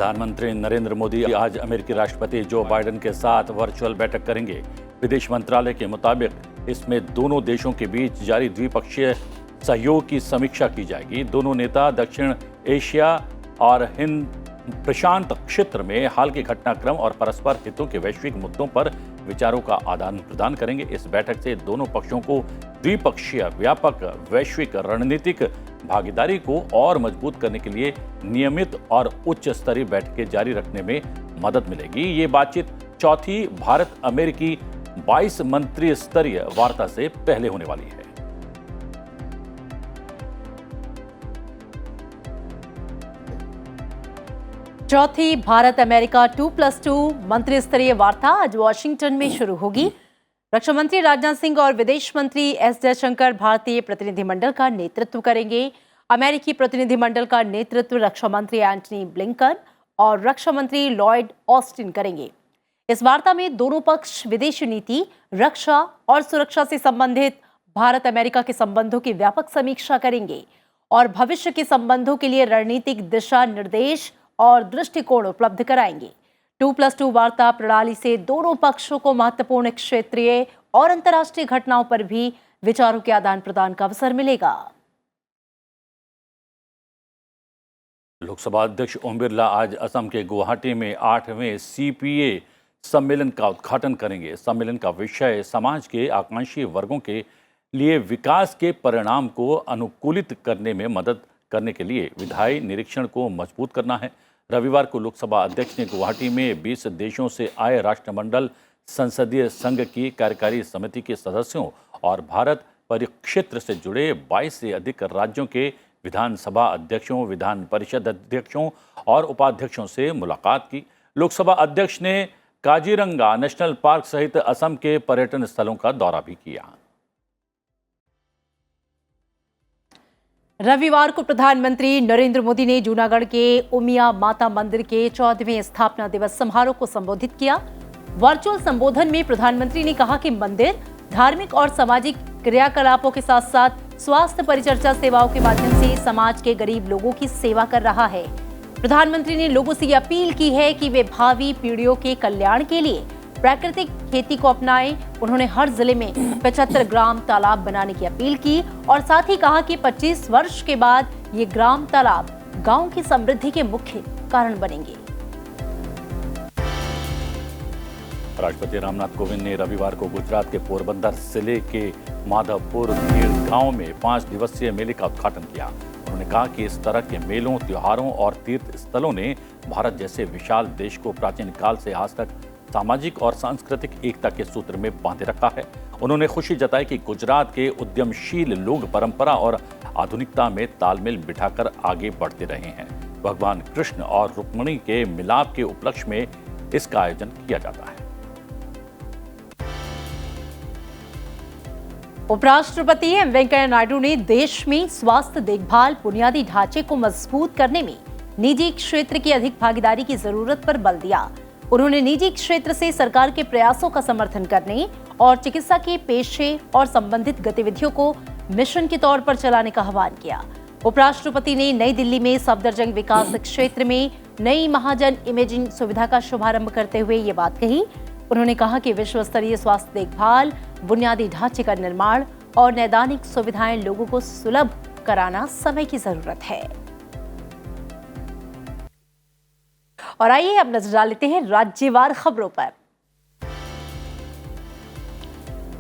प्रधानमंत्री नरेंद्र मोदी आज अमेरिकी राष्ट्रपति जो बाइडेन के साथ वर्चुअल बैठक करेंगे। विदेश मंत्रालय के मुताबिक इसमें दोनों देशों के बीच जारी द्विपक्षीय सहयोग की समीक्षा की जाएगी। दोनों नेता दक्षिण एशिया और हिंद प्रशांत क्षेत्र में हाल के घटनाक्रम और परस्पर हितों के वैश्विक मुद्दों पर विचारों का आदान प्रदान करेंगे। इस बैठक से दोनों पक्षों को द्विपक्षीय व्यापक वैश्विक रणनीतिक भागीदारी को और मजबूत करने के लिए नियमित और उच्च स्तरीय बैठकें जारी रखने में मदद मिलेगी। ये बातचीत चौथी भारत अमेरिकी 22 मंत्री स्तरीय वार्ता से पहले होने वाली है। चौथी भारत अमेरिका 2+2 मंत्री स्तरीय वार्ता आज वॉशिंगटन में शुरू होगी। रक्षा मंत्री राजनाथ सिंह और विदेश मंत्री एस जयशंकर भारतीय प्रतिनिधिमंडल का नेतृत्व करेंगे। अमेरिकी प्रतिनिधिमंडल का नेतृत्व रक्षा मंत्री एंटनी ब्लिंकन और रक्षा मंत्री लॉयड ऑस्टिन करेंगे। इस वार्ता में दोनों पक्ष विदेशी नीति, रक्षा और सुरक्षा से संबंधित भारत अमेरिका के संबंधों की व्यापक समीक्षा करेंगे और भविष्य के संबंधों के लिए रणनीतिक दिशा निर्देश और दृष्टिकोण उपलब्ध कराएंगे। 2+2 वार्ता प्रणाली से दोनों पक्षों को महत्वपूर्ण क्षेत्रीय और अंतर्राष्ट्रीय घटनाओं पर भी विचारों के आदान प्रदान का अवसर मिलेगा। लोकसभा अध्यक्ष ओम बिरला आज असम के गुवाहाटी में 8वें CPA सम्मेलन का उद्घाटन करेंगे। सम्मेलन का विषय समाज के आकांक्षी वर्गों के लिए विकास के परिणाम को अनुकूलित करने में मदद करने के लिए विधायी निरीक्षण को मजबूत करना है। रविवार को लोकसभा अध्यक्ष ने गुवाहाटी में 20 देशों से आए राष्ट्रमंडल संसदीय संघ की कार्यकारी समिति के सदस्यों और भारत परिक्षेत्र से जुड़े 22 से अधिक राज्यों के विधानसभा अध्यक्षों, विधान परिषद अध्यक्षों और उपाध्यक्षों से मुलाकात की। लोकसभा अध्यक्ष ने काजीरंगा नेशनल पार्क सहित असम के पर्यटन स्थलों का दौरा भी किया। रविवार को प्रधानमंत्री नरेंद्र मोदी ने जूनागढ़ के उमिया माता मंदिर के 14वें स्थापना दिवस समारोह को संबोधित किया। वर्चुअल संबोधन में प्रधानमंत्री ने कहा कि मंदिर धार्मिक और सामाजिक क्रियाकलापों के साथ साथ स्वास्थ्य परिचर्या सेवाओं के माध्यम से समाज के गरीब लोगों की सेवा कर रहा है। प्रधानमंत्री ने लोगों से अपील की है कि वे भावी पीढ़ियों के कल्याण के लिए प्राकृतिक खेती को अपनाएं। उन्होंने हर जिले में 75 ग्राम तालाब बनाने की अपील की और साथ ही कहा कि 25 वर्ष के बाद ये ग्राम तालाब गांव की समृद्धि के मुख्य कारण बनेंगे। राष्ट्रपति रामनाथ कोविंद ने रविवार को गुजरात के पोरबंदर जिले के माधवपुर गांव में 5 दिवसीय मेले का उद्घाटन किया। उन्होंने कहा कि इस तरह के मेलों, त्योहारों और तीर्थ स्थलों ने भारत जैसे विशाल देश को प्राचीन काल से आज तक सामाजिक और सांस्कृतिक एकता के सूत्र में बांधे रखा है। उन्होंने खुशी जताई कि गुजरात के उद्यमशील लोग परंपरा और आधुनिकता में तालमेल बिठाकर आगे बढ़ते रहे हैं। भगवान कृष्ण और रुक्मिणी के मिलाप के उपलक्ष्य में इसका आयोजन किया जाता है। उपराष्ट्रपति एम वेंकैया नायडू ने देश में स्वास्थ्य देखभाल बुनियादी ढांचे को मजबूत करने में निजी क्षेत्र की अधिक भागीदारी की जरूरत पर बल दिया। उन्होंने निजी क्षेत्र से सरकार के प्रयासों का समर्थन करने और चिकित्सा के पेशे और संबंधित गतिविधियों को मिशन के तौर पर चलाने का आह्वान किया। उपराष्ट्रपति ने नई दिल्ली में सफदरजंग विकास क्षेत्र में नई महाजन इमेजिंग सुविधा का शुभारंभ करते हुए ये बात कही। उन्होंने कहा कि विश्व स्तरीय स्वास्थ्य देखभाल, बुनियादी ढांचे का निर्माण और नैदानिक सुविधाएं लोगों को सुलभ कराना समय की जरूरत है। और आइए अब नजर डाल लेते हैं राज्यवार खबरों पर।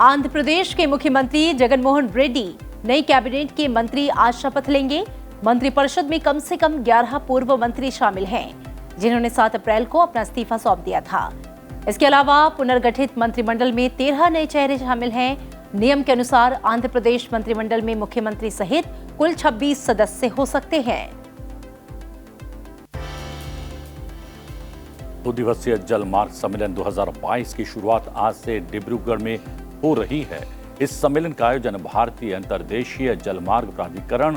आंध्र प्रदेश के मुख्यमंत्री जगनमोहन रेड्डी नई कैबिनेट के मंत्री आज शपथ लेंगे। मंत्रिपरिषद में कम से कम 11 पूर्व मंत्री शामिल हैं, जिन्होंने 7 अप्रैल को अपना इस्तीफा सौंप दिया था। इसके अलावा पुनर्गठित मंत्रिमंडल में 13 नए चेहरे शामिल हैं। नियम के अनुसार आंध्र प्रदेश मंत्रिमंडल में मुख्यमंत्री सहित कुल 26 सदस्य हो सकते हैं। 2 दिवसीय जलमार्ग सम्मेलन 2022 की शुरुआत आज से डिब्रूगढ़ में हो रही है। इस सम्मेलन का आयोजन भारतीय अंतर्देशीय जलमार्ग प्राधिकरण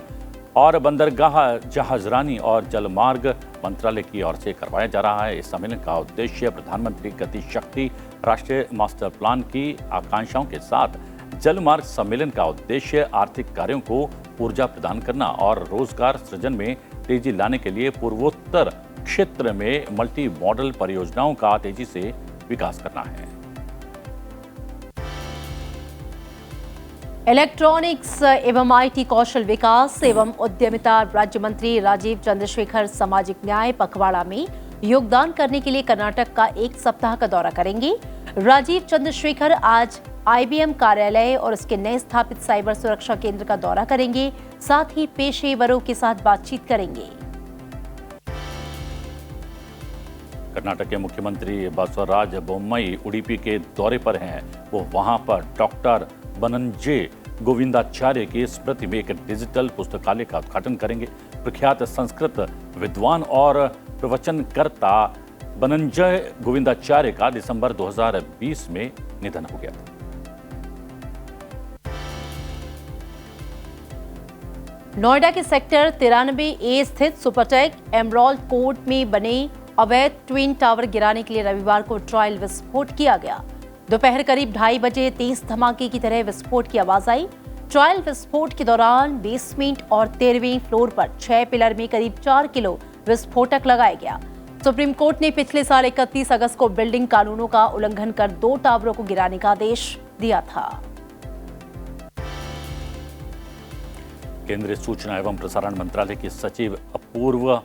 और बंदरगाह जहाजरानी और जलमार्ग मंत्रालय की ओर से करवाया जा रहा है। इस सम्मेलन का उद्देश्य प्रधानमंत्री गति शक्ति राष्ट्रीय मास्टर प्लान की आकांक्षाओं के साथ जलमार्ग सम्मेलन का उद्देश्य आर्थिक कार्यों को ऊर्जा प्रदान करना और रोजगार सृजन में तेजी लाने के लिए पूर्वोत्तर क्षेत्र में मल्टी मॉडल परियोजनाओं का तेजी से विकास करना है। इलेक्ट्रॉनिक्स एवं आईटी कौशल विकास एवं उद्यमिता राज्य मंत्री राजीव चंद्रशेखर सामाजिक न्याय पखवाड़ा में योगदान करने के लिए कर्नाटक का एक सप्ताह का दौरा करेंगे। राजीव चंद्रशेखर आज आईबीएम कार्यालय और उसके नए स्थापित साइबर सुरक्षा केंद्र का दौरा करेंगे, साथ ही पेशेवरों के साथ बातचीत करेंगे। कर्नाटक के मुख्यमंत्री बसवराज बोम्मई उडुपी के दौरे पर हैं। वो वहां पर डॉक्टर बनंजे गोविंदाचार्य की स्मृति में एक डिजिटल पुस्तकालय का उद्घाटन करेंगे। प्रख्यात संस्कृत विद्वान और प्रवचनकर्ता बनंजय गोविंदाचार्य का दिसंबर 2020 में निधन हो गया था। नोएडा के सेक्टर 93A स्थित सुपरटेक एमराल्ड कोर्ट में बने अवैध ट्विन टावर गिराने के लिए रविवार को ट्रायल विस्फोट किया गया। दोपहर करीब 2:30 बजे तेज धमाके की तरह विस्फोट की आवाज आई। ट्रायल विस्फोट के दौरान बेसमेंट और 13वें फ्लोर पर 6 पिलर में करीब 4 किलो विस्फोटक लगाया गया। सुप्रीम कोर्ट ने पिछले साल 31 अगस्त को बिल्डिंग कानूनों का उल्लंघन कर 2 टावरों को गिराने का आदेश दिया था। केंद्रीय सूचना एवं प्रसारण मंत्रालय की सचिव अपूर्व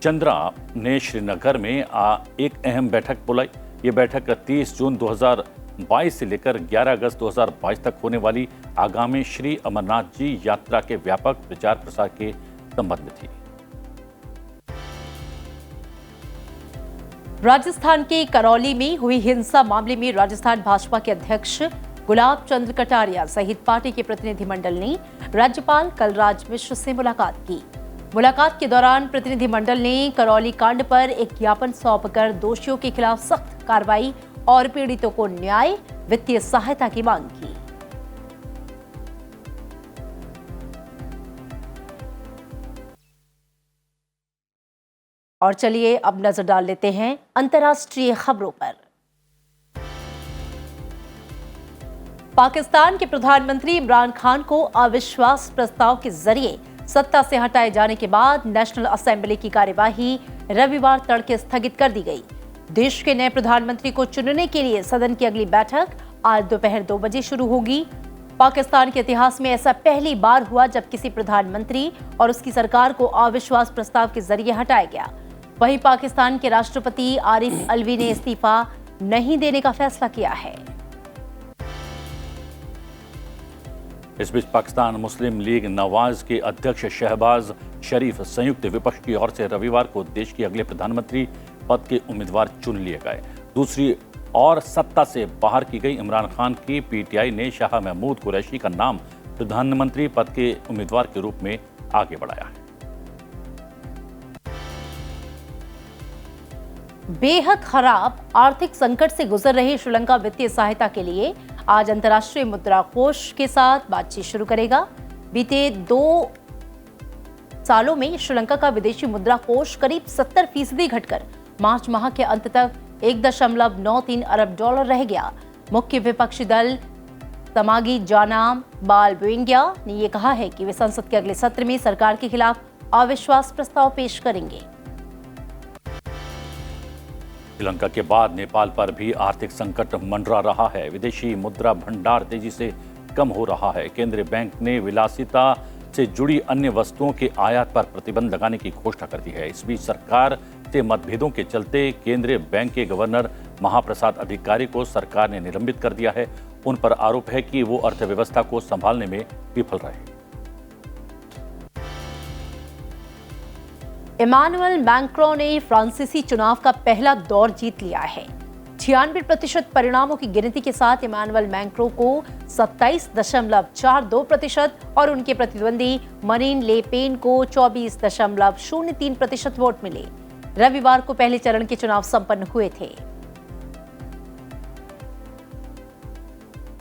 चंद्रा ने श्रीनगर में एक अहम बैठक बुलाई। ये बैठक 30 जून 2022 से लेकर 11 अगस्त 2022 तक होने वाली आगामी श्री अमरनाथ जी यात्रा के व्यापक प्रचार प्रसार के संबंध में थी। राजस्थान के करौली में हुई हिंसा मामले में राजस्थान भाजपा के अध्यक्ष गुलाब चंद्र कटारिया सहित पार्टी के प्रतिनिधिमंडल ने राज्यपाल कलराज मिश्र से मुलाकात की। मुलाकात के दौरान प्रतिनिधिमंडल ने करौली कांड पर एक ज्ञापन सौंपकर दोषियों के खिलाफ सख्त कार्रवाई और पीड़ितों को न्याय, वित्तीय सहायता की मांग की। और चलिए अब नजर डाल लेते हैं अंतर्राष्ट्रीय खबरों पर। पाकिस्तान के प्रधानमंत्री इमरान खान को अविश्वास प्रस्ताव के जरिए सत्ता से हटाए जाने के बाद नेशनल असेंबली की कार्यवाही रविवार तड़के स्थगित कर दी गई। देश के नए प्रधानमंत्री को चुनने के लिए सदन की अगली बैठक आज दोपहर 2 बजे शुरू होगी। पाकिस्तान के इतिहास में ऐसा पहली बार हुआ जब किसी प्रधानमंत्री और उसकी सरकार को अविश्वास प्रस्ताव के जरिए हटाया गया। वहीं पाकिस्तान के राष्ट्रपति आरिफ अलवी ने इस्तीफा नहीं देने का फैसला किया है। इस बीच पाकिस्तान मुस्लिम लीग नवाज के अध्यक्ष शहबाज शरीफ संयुक्त विपक्ष की ओर से रविवार को देश के अगले प्रधानमंत्री पद के उम्मीदवार चुन लिए गए। दूसरी ओर सत्ता से बाहर की गई इमरान खान की पीटीआई ने शाह महमूद कुरैशी का नाम प्रधानमंत्री पद के उम्मीदवार के रूप में आगे बढ़ाया है। बेहद खराब आर्थिक संकट से गुजर रहे श्रीलंका वित्तीय सहायता के लिए आज अंतर्राष्ट्रीय मुद्रा कोष के साथ बातचीत शुरू करेगा। बीते 2 सालों में श्रीलंका का विदेशी मुद्रा कोष करीब 70% घटकर मार्च माह के अंत तक 1.93 अरब डॉलर रह गया। मुख्य विपक्षी दल समागी जानाम बालबुएंगिया ने यह कहा है कि वे संसद के अगले सत्र में सरकार के खिलाफ अविश्वास प्रस्ताव पेश करेंगे। श्रीलंका के बाद नेपाल पर भी आर्थिक संकट मंडरा रहा है। विदेशी मुद्रा भंडार तेजी से कम हो रहा है। केंद्रीय बैंक ने विलासिता से जुड़ी अन्य वस्तुओं के आयात पर प्रतिबंध लगाने की घोषणा कर दी है। इस बीच सरकार से मतभेदों के चलते केंद्रीय बैंक के गवर्नर महाप्रसाद अधिकारी को सरकार ने निलंबित कर दिया है। उन पर आरोप है कि वो अर्थव्यवस्था को संभालने में विफल रहे। इमानुएल मैक्रों ने फ्रांसीसी चुनाव का पहला दौर जीत लिया है। 96% परिणामों की गिनती के साथ इमानुएल मैक्रों को 27.42% और उनके प्रतिद्वंदी मरीन ले पेन को 24.03% वोट मिले। रविवार को पहले चरण के चुनाव संपन्न हुए थे।